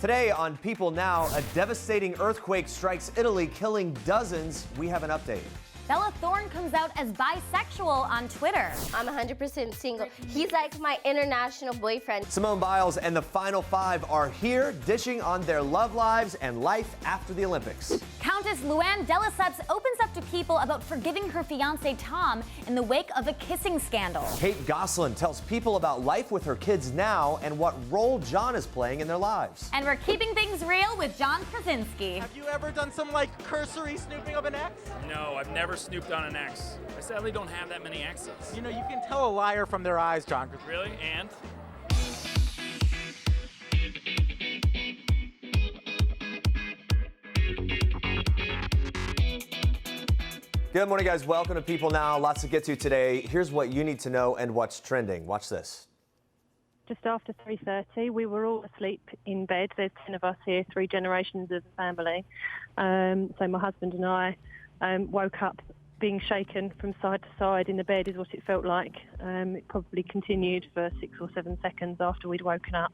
Today on People Now, a devastating earthquake strikes Italy, killing dozens. We have an update. Bella Thorne comes out as bisexual on Twitter. I'm 100% single. He's like my international boyfriend. Simone Biles and the Final Five are here, dishing on their love lives and life after the Olympics. Countess Luan Lesseps opens up to people about forgiving her fiance Tom in the wake of a kissing scandal. Kate Gosselin tells people about life with her kids now and what role John is playing in their lives. And we're keeping things real with John Krasinski. Have you ever done some cursory snooping of an ex? No, I've never snooped on an ex. I sadly don't have that many exes. You know, you can tell a liar from their eyes, John. Really? And? Good morning, guys. Welcome to People Now. Lots to get to today. Here's what you need to know and what's trending. Watch this. Just after 3:30, we were all asleep in bed. There's 10 of us here, 3 generations of the family. So my husband and I woke up being shaken from side to side in the bed is what it felt like. It probably continued for 6 or 7 seconds after we'd woken up.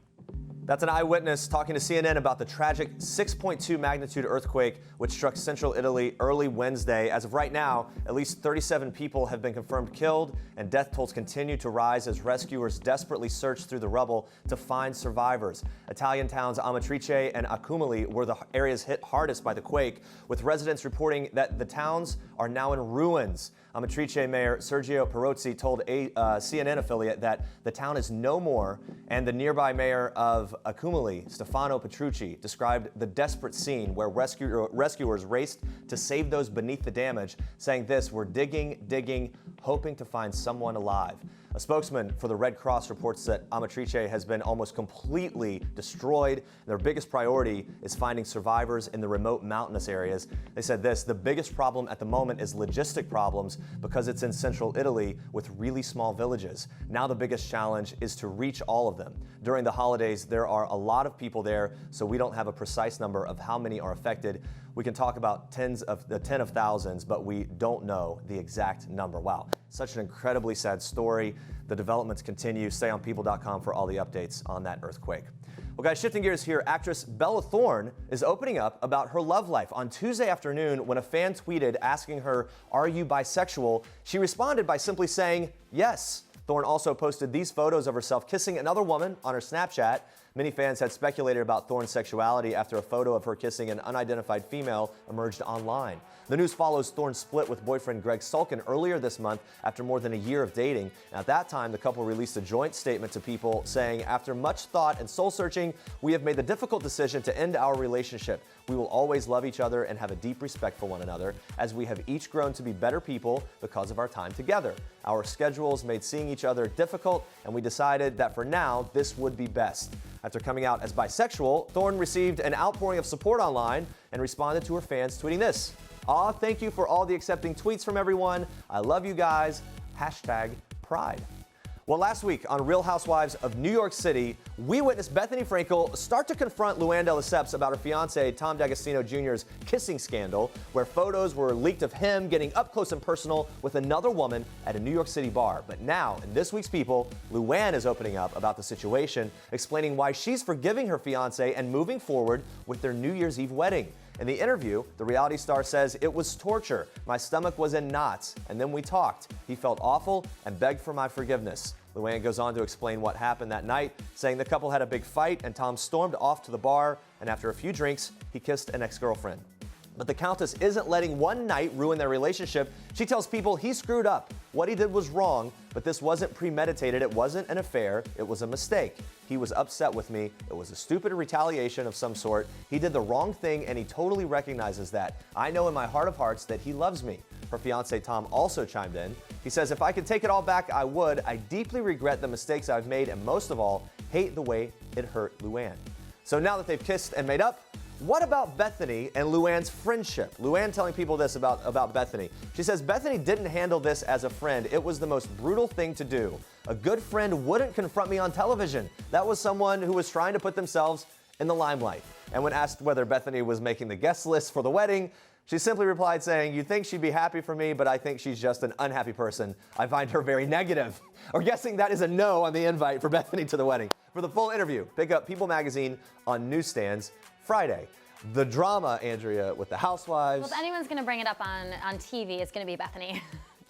That's an eyewitness talking to CNN about the tragic 6.2 magnitude earthquake which struck central Italy early Wednesday. As of right now, at least 37 people have been confirmed killed, and death tolls continue to rise as rescuers desperately search through the rubble to find survivors. Italian towns Amatrice and Accumuli were the areas hit hardest by the quake, with residents reporting that the towns are now in ruins. Amatrice Mayor Sergio Perozzi told a CNN affiliate that the town is no more, and the nearby mayor of Accumuli, Stefano Petrucci, described the desperate scene where rescuers raced to save those beneath the damage, saying this: "We're digging, hoping to find someone alive." A spokesman for the Red Cross reports that Amatrice has been almost completely destroyed. Their biggest priority is finding survivors in the remote mountainous areas. They said this: "The biggest problem at the moment is logistic problems because it's in central Italy with really small villages. Now the biggest challenge is to reach all of them. During the holidays, there are a lot of people there, so we don't have a precise number of how many are affected. We can talk about tens of thousands, but we don't know the exact number." Wow, such an incredibly sad story. The developments continue. Stay on people.com for all the updates on that earthquake. Well, guys, shifting gears here, actress Bella Thorne is opening up about her love life. On Tuesday afternoon, when a fan tweeted asking her, "Are you bisexual?" she responded by simply saying, "Yes." Thorne also posted these photos of herself kissing another woman on her Snapchat. Many fans had speculated about Thorne's sexuality after a photo of her kissing an unidentified female emerged online. The news follows Thorne's split with boyfriend Greg Sulkin earlier this month after more than a year of dating. At that time, the couple released a joint statement to People saying, "After much thought and soul searching, we have made the difficult decision to end our relationship. We will always love each other and have a deep respect for one another, as we have each grown to be better people because of our time together. Our schedules made seeing each other difficult, and we decided that for now, this would be best." After coming out as bisexual, Thorne received an outpouring of support online and responded to her fans, tweeting this: "Aw, thank you for all the accepting tweets from everyone. I love you guys. #Pride." Well, last week on Real Housewives of New York City, we witnessed Bethany Frankel start to confront Luan Lesseps about her fiance Tom D'Agostino Jr.'s kissing scandal, where photos were leaked of him getting up close and personal with another woman at a New York City bar. But now, in this week's People, Luan is opening up about the situation, explaining why she's forgiving her fiance and moving forward with their New Year's Eve wedding. In the interview, the reality star says, "It was torture. My stomach was in knots, and then we talked. He felt awful and begged for my forgiveness." Luan goes on to explain what happened that night, saying the couple had a big fight and Tom stormed off to the bar, and after a few drinks, he kissed an ex-girlfriend. But the Countess isn't letting one night ruin their relationship. She tells People he screwed up. What he did was wrong, but this wasn't premeditated. It wasn't an affair. It was a mistake. He was upset with me. It was a stupid retaliation of some sort. He did the wrong thing, and he totally recognizes that. I know in my heart of hearts that he loves me. Her fiance Tom also chimed in. He says, "If I could take it all back, I would. I deeply regret the mistakes I've made, and most of all, hate the way it hurt Luan." So now that they've kissed and made up, what about Bethany and Luan's friendship? Luan telling People this about Bethany. She says, "Bethany didn't handle this as a friend. It was the most brutal thing to do. A good friend wouldn't confront me on television. That was someone who was trying to put themselves in the limelight." And when asked whether Bethany was making the guest list for the wedding, she simply replied saying, "You'd think she'd be happy for me, but I think she's just an unhappy person. I find her very negative." Or guessing that is a no on the invite for Bethany to the wedding. For the full interview, pick up People magazine on newsstands Friday. The drama, Andrea, with the housewives. Well, if anyone's going to bring it up on TV, it's going to be Bethany.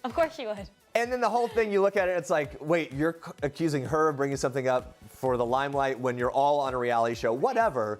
Of course she would. And then the whole thing, you look at it, it's like, wait, you're accusing her of bringing something up for the limelight when you're all on a reality show. Whatever.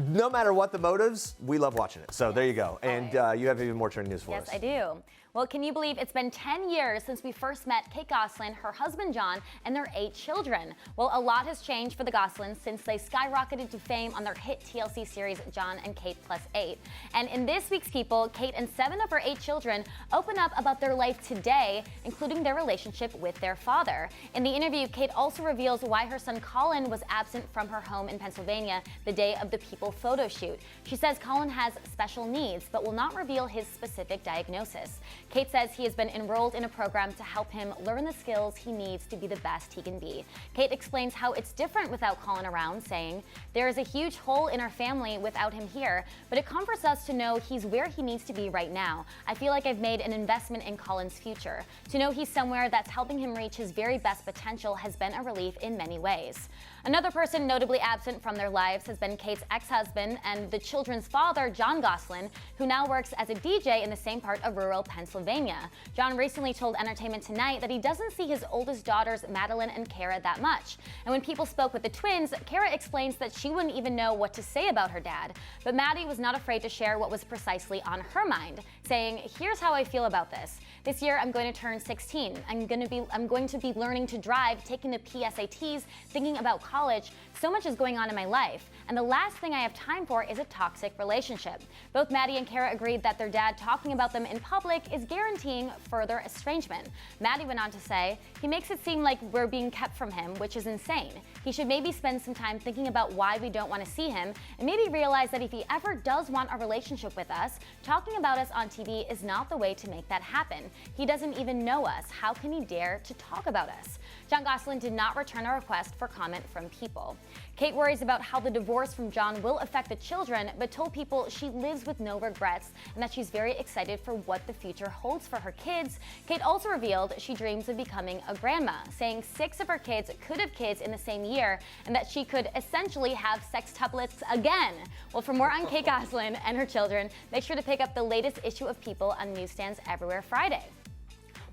No matter what the motives, we love watching it. So there you go. And you have even more trending news for us. Yes, I do. Well, can you believe it's been 10 years since we first met Kate Gosselin, her husband John, and their 8 children? Well, a lot has changed for the Gosselins since they skyrocketed to fame on their hit TLC series John and Kate Plus 8. And in this week's People, Kate and 7 of her 8 children open up about their life today, including their relationship with their father. In the interview, Kate also reveals why her son Colin was absent from her home in Pennsylvania the day of the People photo shoot. She says Colin has special needs, but will not reveal his specific diagnosis. Kate says he has been enrolled in a program to help him learn the skills he needs to be the best he can be. Kate explains how it's different without Colin around, saying, "There is a huge hole in our family without him here, but it comforts us to know he's where he needs to be right now. I feel like I've made an investment in Colin's future. To know he's somewhere that's helping him reach his very best potential has been a relief in many ways." Another person notably absent from their lives has been Kate's ex-husband and the children's father, John Gosselin, who now works as a DJ in the same part of rural Pennsylvania. John recently told Entertainment Tonight that he doesn't see his oldest daughters, Madeline and Kara, that much. And when People spoke with the twins, Kara explains that she wouldn't even know what to say about her dad. But Maddie was not afraid to share what was precisely on her mind, saying, "Here's how I feel about this. This year I'm going to turn 16. I'm going to be learning to drive, taking the PSATs, thinking about college. So much is going on in my life, and the last thing I have time for is a toxic relationship." Both Maddie and Kara agreed that their dad talking about them in public is guaranteeing further estrangement. Maddie went on to say, "He makes it seem like we're being kept from him, which is insane. He should maybe spend some time thinking about why we don't want to see him, and maybe realize that if he ever does want a relationship with us, talking about us on TV is not the way to make that happen. He doesn't even know us. How can he dare to talk about us?" John Gosselin did not return a request for comment from People. Kate worries about how the divorce from John will affect the children, but told People she lives with no regrets and that she's very excited for what the future holds for her kids. Kate also revealed she dreams of becoming a grandma, saying 6 of her kids could have kids in the same year and that she could essentially have sextuplets again. Well, for more on Kate Gosselin and her children, make sure to pick up the latest issue of People on newsstands everywhere Friday.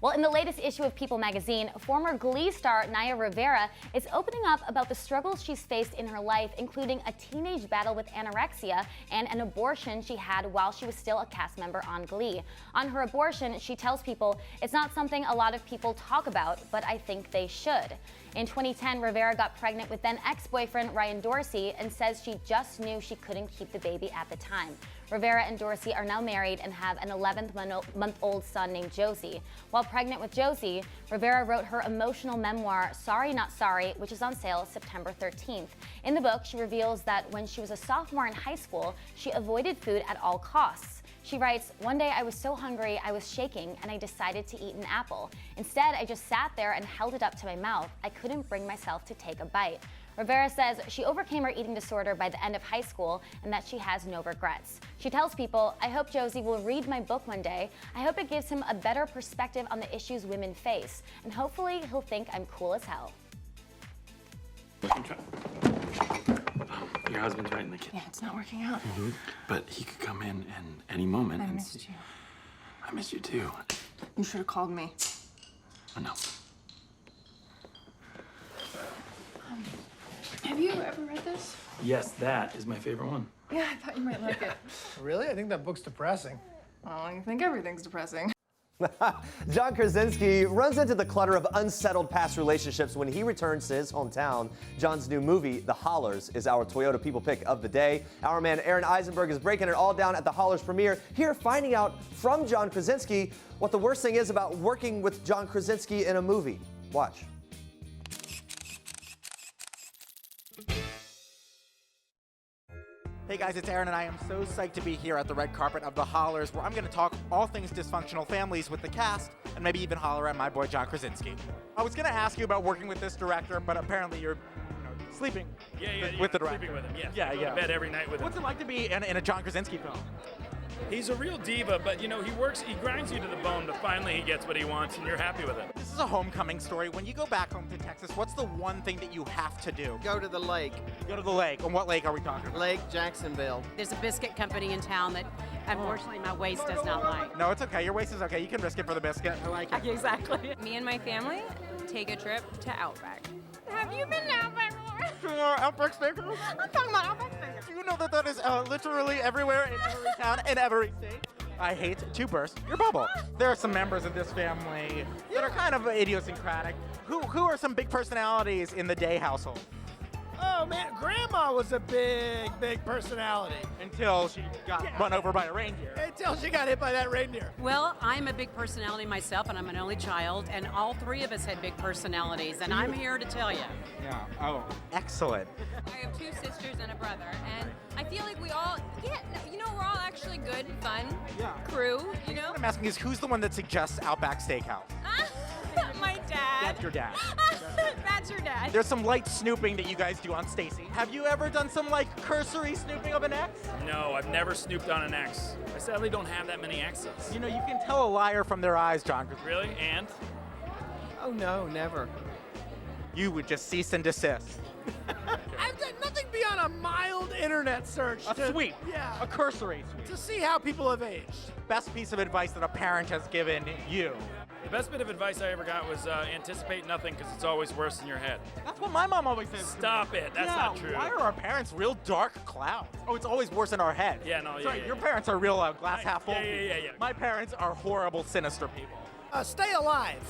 Well, in the latest issue of People magazine, former Glee star Naya Rivera is opening up about the struggles she's faced in her life, including a teenage battle with anorexia and an abortion she had while she was still a cast member on Glee. On her abortion, she tells People, "It's not something a lot of people talk about, but I think they should." In 2010, Rivera got pregnant with then ex-boyfriend Ryan Dorsey and says she just knew she couldn't keep the baby at the time. Rivera and Dorsey are now married and have an 11-month-old son named Josie. While pregnant with Josie, Rivera wrote her emotional memoir, Sorry Not Sorry, which is on sale September 13th. In the book, she reveals that when she was a sophomore in high school, she avoided food at all costs. She writes, "One day I was so hungry I was shaking and I decided to eat an apple. Instead, I just sat there and held it up to my mouth. I couldn't bring myself to take a bite." Rivera says she overcame her eating disorder by the end of high school and that she has no regrets. She tells People, "I hope Josie will read my book one day. I hope it gives him a better perspective on the issues women face, and hopefully he'll think I'm cool as hell." Your husband's right in the kitchen. Yeah, it's not working out. But he could come in any moment. I and missed you. I missed you too. You should have called me. I know. Have you ever read this? Yes, that is my favorite one. Yeah, I thought you might like it. Really? I think that book's depressing. Well, I think everything's depressing. John Krasinski runs into the clutter of unsettled past relationships when he returns to his hometown. John's new movie, The Hollars, is our Toyota People pick of the day. Our man Aaron Eisenberg is breaking it all down at The Hollars premiere. Here, finding out from John Krasinski what the worst thing is about working with John Krasinski in a movie. Watch. Hey guys, it's Aaron and I am so psyched to be here at the red carpet of The Hollars, where I'm going to talk all things dysfunctional families with the cast and maybe even holler at my boy John Krasinski. I was going to ask you about working with this director, but apparently you're sleeping with the director. Sleeping with him, yes. Yeah, I go to bed every night with him. What's it like to be in a John Krasinski film? He's a real diva, but he grinds you to the bone, but finally he gets what he wants and you're happy with it. This is a homecoming story. When you go back home to Texas, what's the one thing that you have to do? Go to the lake. Go to the lake. And what lake are we talking about? Lake Jacksonville. There's a biscuit company in town that unfortunately my waist does not like. No, it's okay. Your waist is okay. You can risk it for the biscuit. I like it. Exactly. Me and my family take a trip to Outback. Have you been to Outback before? Outback Steakhouse? I'm talking about Outback Steakhouse. Do you know that is literally everywhere in every town, in every state? I hate to burst your bubble. There are some members of this family that are kind of idiosyncratic. Who are some big personalities in the Day household? Oh man, Grandma was a big personality. Until she got run over by a reindeer. Until she got hit by that reindeer. Well, I'm a big personality myself, and I'm an only child, and all three of us had big personalities, and I'm here to tell you. Yeah. Oh, excellent. I have 2 sisters and a brother, and I feel like we all, we're all actually good, fun crew, What I'm asking is, who's the one that suggests Outback Steakhouse? My dad. That's your dad. That's your dad. There's some light snooping that you guys do on Stacy. Have you ever done some cursory snooping of an ex? No, I've never snooped on an ex. I sadly don't have that many exes. You can tell a liar from their eyes, John. Really? And? Oh no, never. You would just cease and desist. I've done nothing beyond a mild internet search. A sweep. Yeah. A cursory sweep. To see how people have aged. Best piece of advice that a parent has given you. The best bit of advice I ever got was anticipate nothing because it's always worse in your head. That's what my mom always says. Stop it. That's not true. Why are our parents real dark clouds? Oh, it's always worse in our head. Yeah, no, Sorry, yeah. your parents are real glass half full. Yeah. My parents are horrible, sinister people. Stay alive.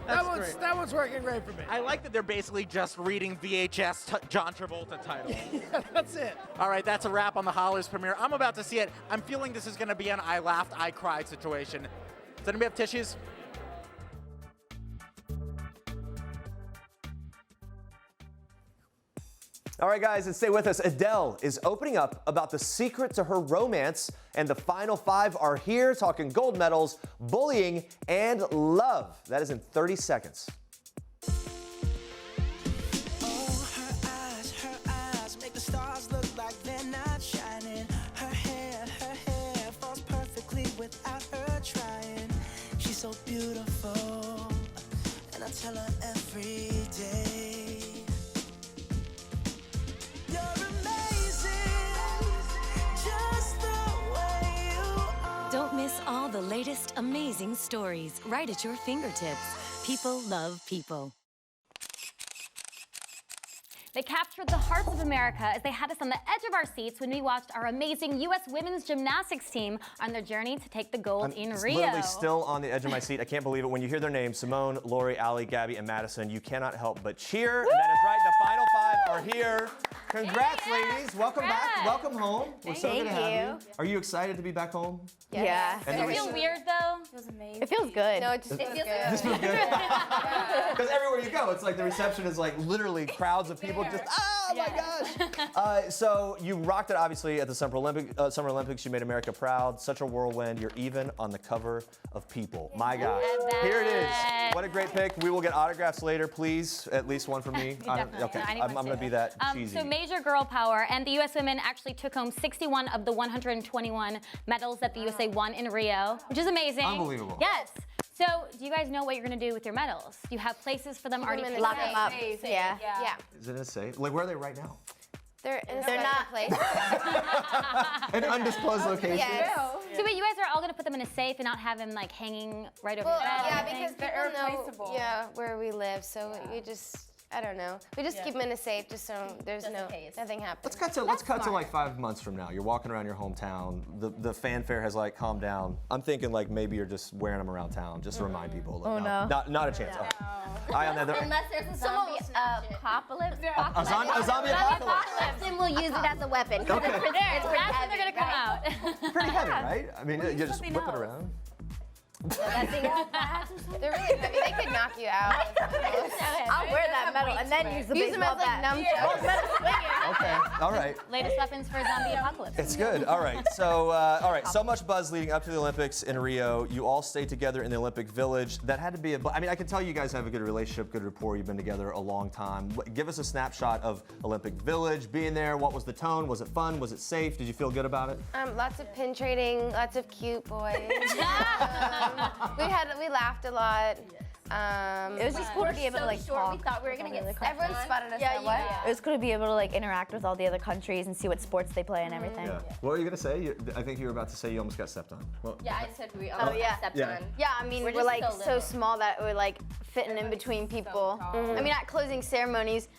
That's great. That one's working great for me. I like that they're basically just reading VHS John Travolta titles. Yeah, that's it. All right, that's a wrap on the Hollars premiere. I'm about to see it. I'm feeling this is going to be an I laughed, I cried situation. Does anybody have tissues? All right, guys, and stay with us. Adele is opening up about the secret to her romance, and the final 5 are here, talking gold medals, bullying, and love. That is in 30 seconds. Oh, her eyes make the stars look like they're not shining. Her hair falls perfectly without her trying. She's so beautiful, and I tell her every day. Don't miss all the latest amazing stories right at your fingertips. People love people. They captured the hearts of America as they had us on the edge of our seats when we watched our amazing U.S. women's gymnastics team on their journey to take the gold in Rio. Literally still on the edge of my seat. I can't believe it. When you hear their names, Simone, Lori, Allie, Gabby, and Madison, you cannot help but cheer. And that is right. The final 5 are here. Congrats, ladies. Welcome back. Welcome home. We're so good to have you. Are you excited to be back home? Yeah. Does it feel weird, though? It feels amazing. It feels good. No, it feels good. This feels good. Because everywhere you go, it's like the reception is like literally crowds of people just, my gosh. So you rocked it, obviously, at the Summer Olympics. You made America proud. Such a whirlwind. You're even on the cover of People. My gosh. Here it is. What a great pick. We will get autographs later, please. At least one for me. Okay, I'm going to be that cheesy. So major girl power, and the U.S. women actually took home 61 of the 121 medals that the USA won in Rio, which is amazing. Unbelievable. Yes. So, do you guys know what you're going to do with your medals? Do you have places for them already? Lock them up. Yeah. Is it a safe? Like, where are they right now? They're not place. An undisclosed location? Yes. So, but you guys are all going to put them in a safe and not have them like hanging right over your bed? Yeah, because people know where we live, so we just, I don't know. We just keep them in a safe just so there's nothing happens. Let's cut to like 5 months from now. You're walking around your hometown. The fanfare has like calmed down. I'm thinking like maybe you're just wearing them around town just to remind people. Oh, no. Not a chance. No. Eye on that. Unless there's a zombie apocalypse. A zombie apocalypse. Then we'll use it as a weapon. Okay. That's when they're going to come out. Pretty heavy, right? I mean, you just whip it around. They're really heavy. They could knock you out. I'll wear that medal and then use the baseball bat. Okay, all right. Latest weapons for a zombie apocalypse. It's good. All right. So, so much buzz leading up to the Olympics in Rio. You all stayed together in the Olympic Village. That had to be I mean, I can tell you guys have a good relationship, good rapport. You've been together a long time. Give us a snapshot of Olympic Village, being there. What was the tone? Was it fun? Was it safe? Did you feel good about it? Lots of pin trading, lots of cute boys. We laughed a lot. It was just cool to be able to like talk. We thought we were gonna get everyone spotted us. It was cool to be able to like interact with all the other countries and see what sports they play and everything. Yeah. What were you gonna say? I think you were about to say you almost got stepped on. Well, Yeah, I said we almost got stepped on. Yeah, I mean, we're like so small that we're like fitting in between people. I mean, at closing ceremonies,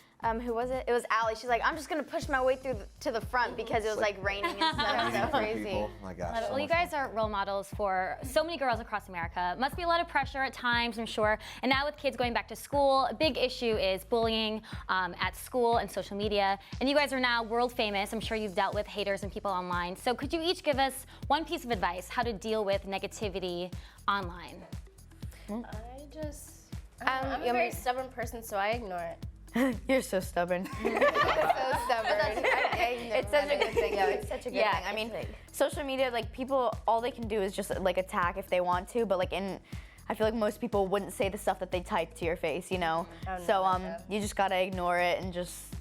who was it? It was Allie. She's like, I'm just gonna push my way through to the front because it was like raining and stuff. So crazy. Oh my gosh. Well, you guys are role models for so many girls across America. Must be a lot of pressure at times, I'm sure. And now with kids going back to school, a big issue is bullying at school and social media. And you guys are now world famous. I'm sure you've dealt with haters and people online. So could you each give us one piece of advice how to deal with negativity online? I'm a very stubborn person, so I ignore it. You're so stubborn. So stubborn. It's such a good thing. It's such a good thing. I mean, social media, like people, all they can do is just like attack if they want to, but like I feel like most people wouldn't say the stuff that they type to your face, you know? So you just gotta ignore it and just,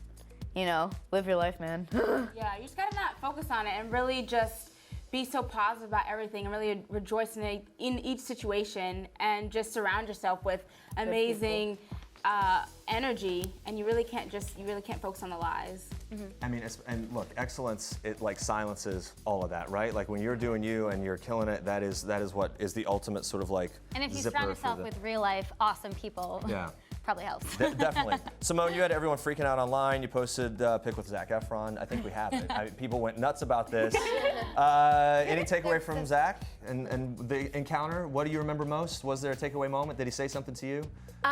you know, live your life, man. Yeah, you just gotta not focus on it and really just be so positive about everything and really rejoice in each situation and just surround yourself with amazing energy, and you really can't focus on the lies. I mean, and look, excellence, it like silences all of that, right? Like when you're doing you and you're killing it, that is what is the ultimate sort of like And if you zipper surround yourself for with real life, awesome people, Yeah. probably helps. Definitely. Simone, you had everyone freaking out online. You posted a pic with Zac Efron. I think we have it. People went nuts about this. Any takeaway from Zac and the encounter? What do you remember most? Was there a takeaway moment? Did he say something to you?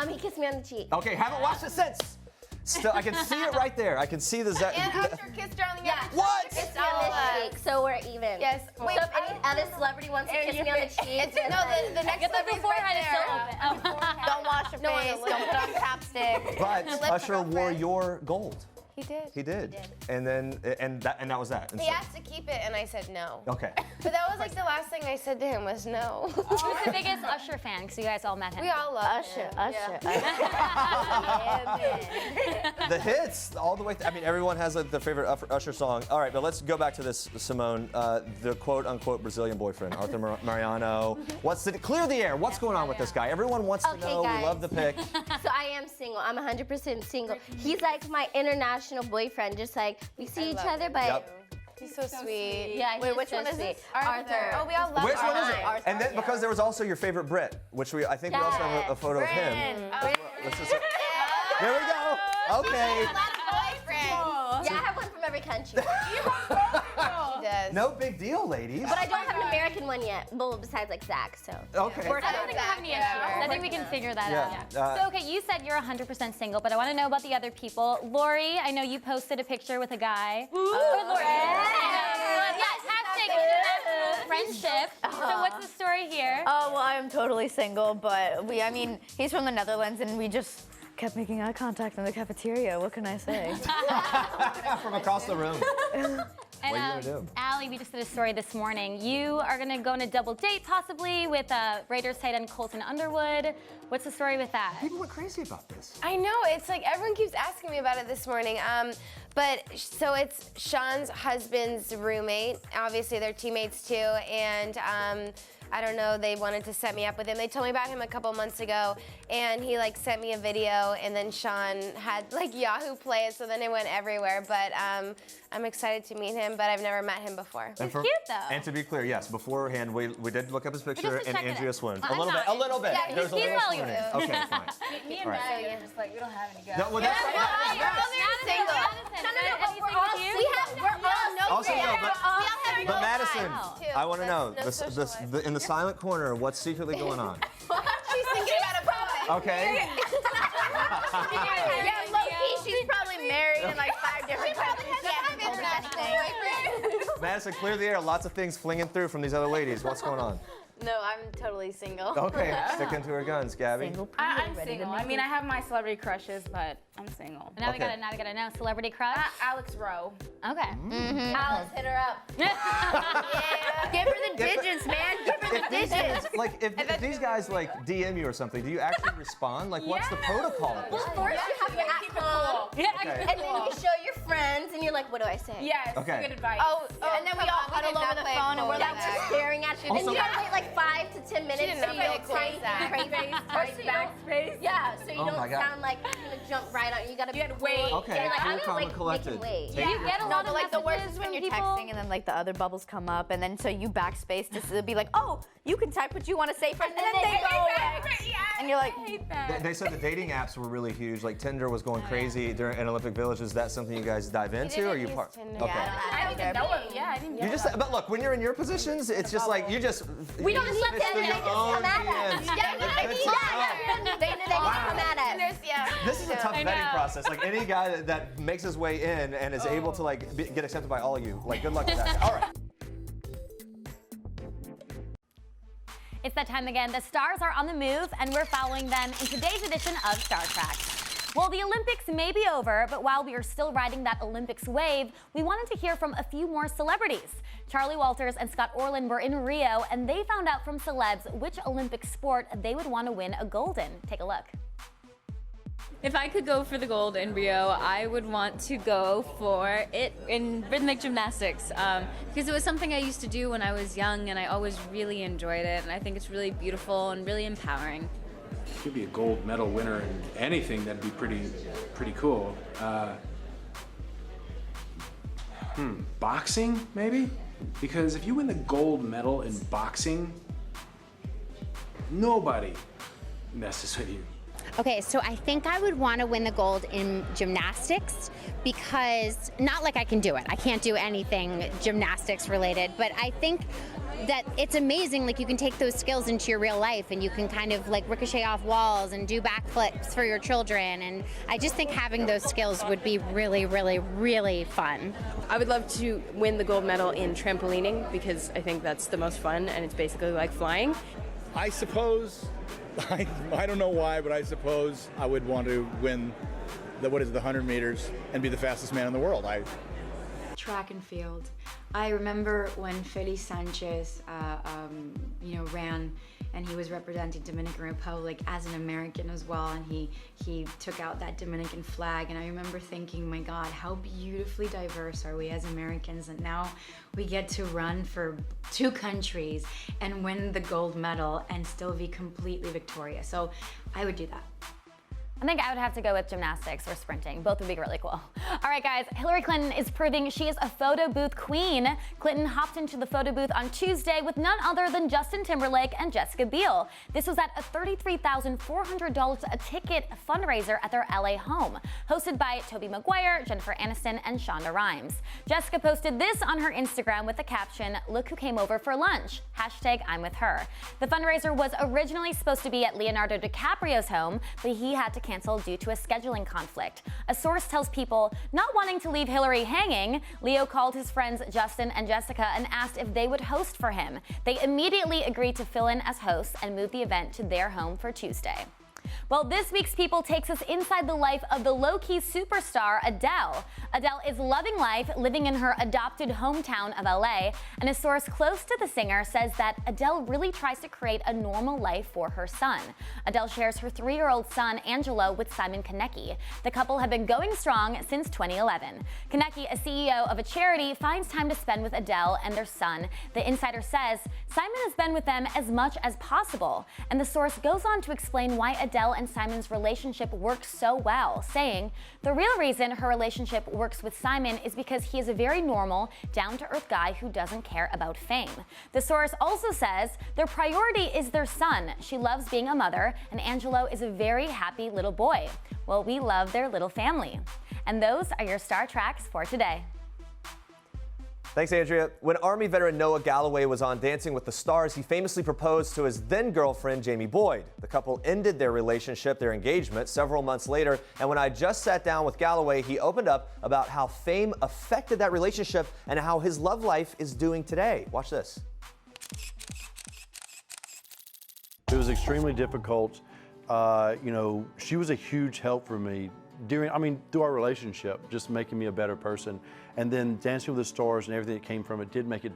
He kissed me on the cheek. Okay, haven't watched it since. Still, I can see it right there. I can see the Zac. And Usher kissed her on the other cheek. What? Kissed me on the cheek, so we're even. Yes. Wait, so if any other celebrity wants to kiss me on the cheek, the next celebrity's right there. Don't wash your face, don't put on chapstick. But Usher wore your gold. He did. He did. And then that was that. And He asked to keep it, and I said no. Okay. But that was like the last thing I said to him was no. Who's the biggest Usher fan? Because you guys all met him. We all love him. Usher. The hits all the way. I mean, everyone has their favorite Usher song. All right, but let's go back to this, Simone. The quote-unquote Brazilian boyfriend, Arthur Mariano. Clear the air. What's going on with this guy? Everyone wants to know. Guys. We love the pic. So I am single. I'm 100% single. He's like my international boyfriend. Just like we see each other, but he's so sweet. Yeah. Wait, which one is this? Arthur. Oh, we all love Which one is it? Arthur. And then because there was also your favorite Brit, which I think we also have a photo of him. Let's just, there we go. Okay. Yeah, I have one from every country. He does. No big deal, ladies. But I don't have an American one yet. Well, besides like Zach, so. Okay. I don't think we have any issues. I think we can figure that out. So, okay, you said you're 100% single, but I want to know about the other people. Lori, I know you posted a picture with a guy. Ooh. Lori. Yes, hashtag international friendship. So what's the story here? Oh, well, I am totally single, but he's from the Netherlands, and we just kept making eye contact in the cafeteria. What can I say? From across the room. And, what are you gonna do? Allie, we just did a story this morning. You are gonna go on a double date possibly with Raiders tight end Colton Underwood. What's the story with that? People went crazy about this. I know, it's like everyone keeps asking me about it this morning. But so it's Sean's husband's roommate. Obviously they're teammates too, and I don't know, they wanted to set me up with him. They told me about him a couple months ago, and he like sent me a video, and then Sean had like Yahoo play it, so then it went everywhere. But I'm excited to meet him, but I've never met him before. He's cute though. And to be clear, yes, beforehand we did look up his picture, just to and check it Andrea out. swooned. I'm A little bit. Yeah, There's a he's little well swooning. used. Okay, fine. Me and Naya are just like, we don't have any guys. No, well, that's But Madison, I want to know, in the silent corner, what's secretly going on? She's thinking about a boy. Okay. Yeah, low-key, she's probably married in like 5 different countries. Madison, clear the air. Lots of things flinging through from these other ladies. What's going on? No, I'm totally single. Okay, sticking to her guns, Gabby. I'm single. I mean, I have my celebrity crushes, but I'm single. Now we gotta know celebrity crush. Alex Rowe. Okay. Alice, hit her up. Give her the digits, man. Give her the digits. Like, if these guys like DM you or something, do you actually respond? Like, what's the protocol at this Well, point? first you have your at calm, Okay. and then you show your friends, and you're like, what do I say? Yes, Okay. good advice. Oh, and then we all huddle over the phone, and we're like that. just staring at you. And you gotta wait like 5 to 10 minutes didn't so know you they don't had say crazy crazy backspace. Yeah, so you Oh don't my God. sound like you're gonna jump right on. You gotta wait. Okay, Yeah, like, cool, I'm calm, gonna and collected. wait. Take You your get a time. lot No, of but like the worst messages is when from you're people. texting and then like the other bubbles come up and then so you backspace to be like, oh, you can type what you want to say first, and then they go away. And you're like, They said the dating apps were really huge. Like Tinder was going crazy during in Olympic Village. Is that something you guys dive into, or are you part? Okay. I don't even know him. Yeah, I didn't know You just, but look, when you're in your positions, it's just like you just. We don't you just let fish them through they your just own come at us. DMs. Yeah, It's just- they just come at us. This is a tough vetting process. Like any guy that makes his way in and is able to like get accepted by all of you. Like good luck with that. All right. It's that time again. The stars are on the move, and we're following them in today's edition of Star Trek. Well, the Olympics may be over, but while we are still riding that Olympics wave, we wanted to hear from a few more celebrities. Charlie Walters and Scott Orland were in Rio, and they found out from celebs which Olympic sport they would want to win a gold in. Take a look. If I could go for the gold in Rio, I would want to go for it in rhythmic gymnastics because it was something I used to do when I was young and I always really enjoyed it, and I think it's really beautiful and really empowering. If you could be a gold medal winner in anything, that'd be pretty cool. Boxing, maybe? Because if you win the gold medal in boxing, nobody messes with you. Okay, so I think I would want to win the gold in gymnastics because, not like I can do it. I can't do anything gymnastics related, but I think that it's amazing, like you can take those skills into your real life and you can kind of like ricochet off walls and do backflips for your children, and I just think having those skills would be really, really, really fun. I would love to win the gold medal in trampolining because I think that's the most fun and it's basically like flying. I suppose, I don't know why, but I suppose I would want to win the 100 meters and be the fastest man in the world. Track and field. I remember when Felix Sanchez, ran, and he was representing Dominican Republic as an American as well, and he took out that Dominican flag, and I remember thinking, my God, how beautifully diverse are we as Americans, and now we get to run for 2 countries and win the gold medal and still be completely victorious. So I would do that. I think I would have to go with gymnastics or sprinting. Both would be really cool. All right, guys, Hillary Clinton is proving she is a photo booth queen. Clinton hopped into the photo booth on Tuesday with none other than Justin Timberlake and Jessica Biel. This was at a $33,400 a ticket fundraiser at their LA home, hosted by Tobey Maguire, Jennifer Aniston, and Shonda Rhimes. Jessica posted this on her Instagram with the caption, "Look who came over for lunch. #I'm with her." The fundraiser was originally supposed to be at Leonardo DiCaprio's home, but he had to cancel due to a scheduling conflict. A source tells People, not wanting to leave Hillary hanging, Leo called his friends Justin and Jessica and asked if they would host for him. They immediately agreed to fill in as hosts and move the event to their home for Tuesday. Well, this week's People takes us inside the life of the low-key superstar Adele. Adele is loving life, living in her adopted hometown of LA, and a source close to the singer says that Adele really tries to create a normal life for her son. Adele shares her 3-year-old son, Angelo, with Simon Konecki. The couple have been going strong since 2011. Konecki, a CEO of a charity, finds time to spend with Adele and their son. The insider says Simon has been with them as much as possible, and the source goes on to explain why Adele and Simon's relationship works so well, saying, "The real reason her relationship works with Simon is because he is a very normal, down-to-earth guy who doesn't care about fame." The source also says their priority is their son. She loves being a mother, and Angelo is a very happy little boy. Well, we love their little family. And those are your Star Tracks for today. Thanks, Andrea. When Army veteran Noah Galloway was on Dancing with the Stars, he famously proposed to his then-girlfriend, Jamie Boyd. The couple ended their relationship, their engagement, several months later, and when I just sat down with Galloway, he opened up about how fame affected that relationship and how his love life is doing today. Watch this. was extremely difficult. You know, she was a huge help for me through our relationship, just making me a better person. And then Dancing with the Stars and everything that came from it did make it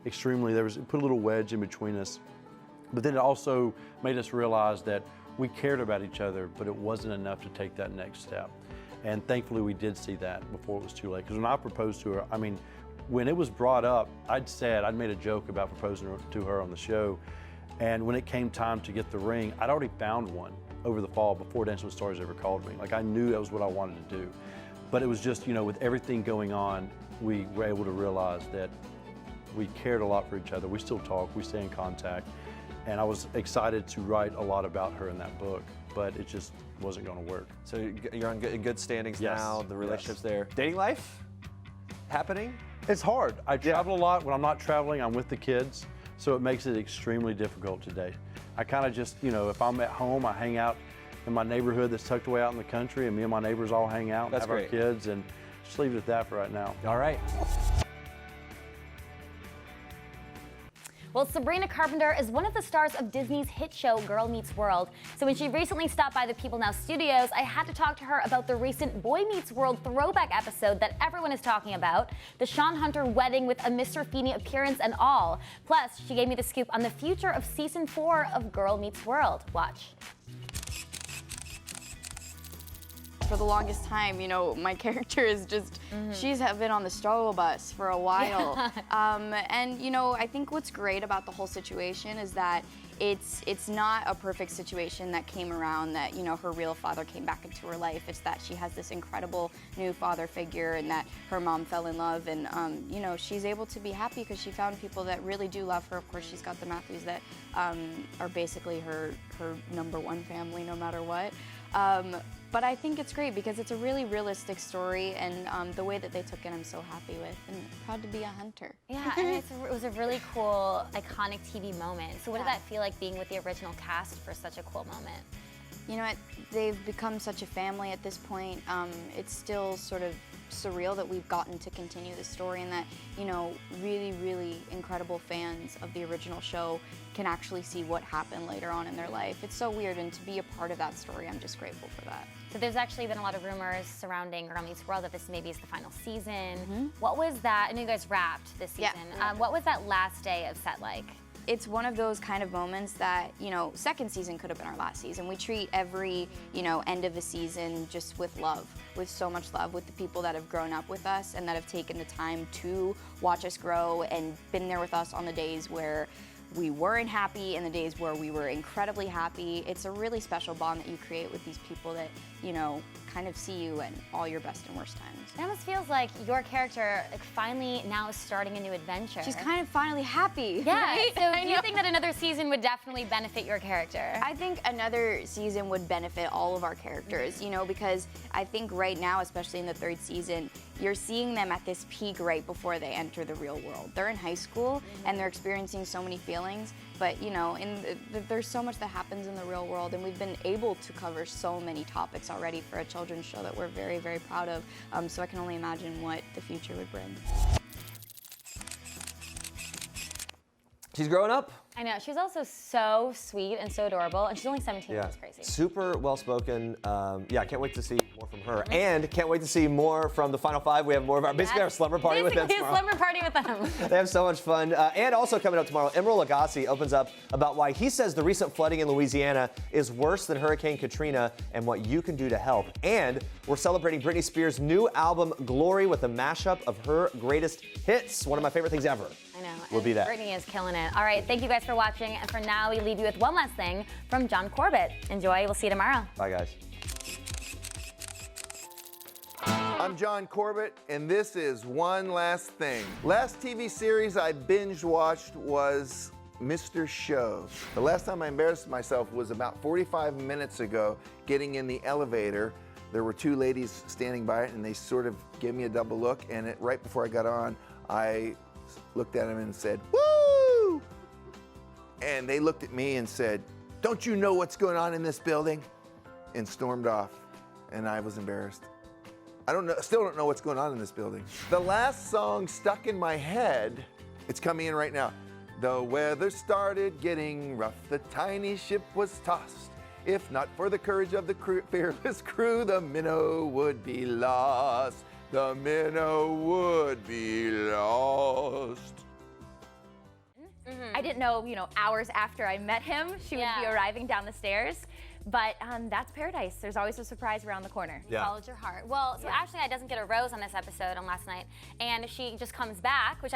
extremely, it put a little wedge in between us. But then it also made us realize that we cared about each other, but it wasn't enough to take that next step. And thankfully we did see that before it was too late. Because when I proposed to her, I mean, when it was brought up, I'd made a joke about proposing to her on the show. And when it came time to get the ring, I'd already found one over the fall before Dancing with the Stars ever called me. Like, I knew that was what I wanted to do. But it was just, you know, with everything going on, we were able to realize that we cared a lot for each other. We still talk, we stay in contact. And I was excited to write a lot about her in that book, but it just wasn't going to work. So you're in good standings Yes. now, the relationship's Yes. there. Dating life happening? It's hard. I travel a lot. When I'm not traveling, I'm with the kids, so it makes it extremely difficult to date. I kind of just, you know, if I'm at home, I hang out in my neighborhood that's tucked away out in the country, and me and my neighbors all hang out and That's have great. our kids, and just leave it at that for right now. All right. Well, Sabrina Carpenter is one of the stars of Disney's hit show Girl Meets World. So when she recently stopped by the People Now studios, I had to talk to her about the recent Boy Meets World throwback episode that everyone is talking about, the Shawn Hunter wedding with a Mr. Feeney appearance and all. Plus, she gave me the scoop on the future of season 4 of Girl Meets World. Watch. For the longest time, you know, my character is just, she's been on the struggle bus for a while. And, you know, I think what's great about the whole situation is that it's not a perfect situation that came around that, you know, her real father came back into her life. It's that she has this incredible new father figure and that her mom fell in love and, you know, she's able to be happy because she found people that really do love her. Of course, she's got the Matthews that are basically her #1 family no matter what. But I think it's great because it's a really realistic story, and the way that they took it, I'm so happy with, and proud to be a hunter. Yeah, and it was a really cool, iconic TV moment. So what did that feel like being with the original cast for such a cool moment? You know what? They've become such a family at this point. It's still sort of surreal that we've gotten to continue the story and that, you know, really, really incredible fans of the original show can actually see what happened later on in their life. It's so weird, and to be a part of that story, I'm just grateful for that. So there's actually been a lot of rumors surrounding Girl Meets World that this maybe is the final season. What was that? I know you guys wrapped this season. What was that last day of set like? It's one of those kind of moments that, you know, second season could have been our last season. We treat every, you know, end of the season just with love, with so much love, with the people that have grown up with us and that have taken the time to watch us grow and been there with us on the days where we weren't happy and the days where we were incredibly happy. It's a really special bond that you create with these people that, you know, kind of see you in all your best and worst times. It almost feels like your character finally now is starting a new adventure. She's kind of finally happy. Yeah, right? so do you think that another season would definitely benefit your character? I think another season would benefit all of our characters, you know, because I think right now, especially in the 3rd season, you're seeing them at this peak right before they enter the real world. They're in high school and they're experiencing so many feelings, but you know, there's so much that happens in the real world, and we've been able to cover so many topics already for a children's show that we're very, very proud of. So I can only imagine what the future would bring. She's growing up. I know, she's also so sweet and so adorable, and she's only 17, Yeah. That's crazy. Super well-spoken. Yeah, can't wait to see more from her. And can't wait to see more from the Final Five. We have more of our, basically our slumber party with them Basically tomorrow. a slumber party with them. They have so much fun. And also coming up tomorrow, Emeril Lagasse opens up about why he says the recent flooding in Louisiana is worse than Hurricane Katrina and what you can do to help. And we're celebrating Britney Spears' new album, Glory, with a mashup of her greatest hits. One of my favorite things ever. I know. We'll be that. Britney is killing it. All right, thank you guys for watching. And for now, we leave you with one last thing from John Corbett. Enjoy. We'll see you tomorrow. Bye, guys. I'm John Corbett, and this is One Last Thing. Last TV series I binge watched was Mr. Show. The last time I embarrassed myself was about 45 minutes ago, getting in the elevator. There were 2 ladies standing by it, and they sort of gave me a double look, and right before I got on, I looked at them and said, "Woo!" And they looked at me and said, "Don't you know what's going on in this building?" And stormed off, and I was embarrassed. Still don't know what's going on in this building. The last song stuck in my head, it's coming in right now. The weather started getting rough, the tiny ship was tossed. If not for the courage of the fearless crew, the minnow would be lost. The minnow would be lost. I didn't know, hours after I met him, she would be arriving down the stairs. But that's paradise. There's always a surprise around the corner. Yeah. Followed your heart. Well, so Ashley doesn't get a rose on this episode on last night, and she just comes back, which I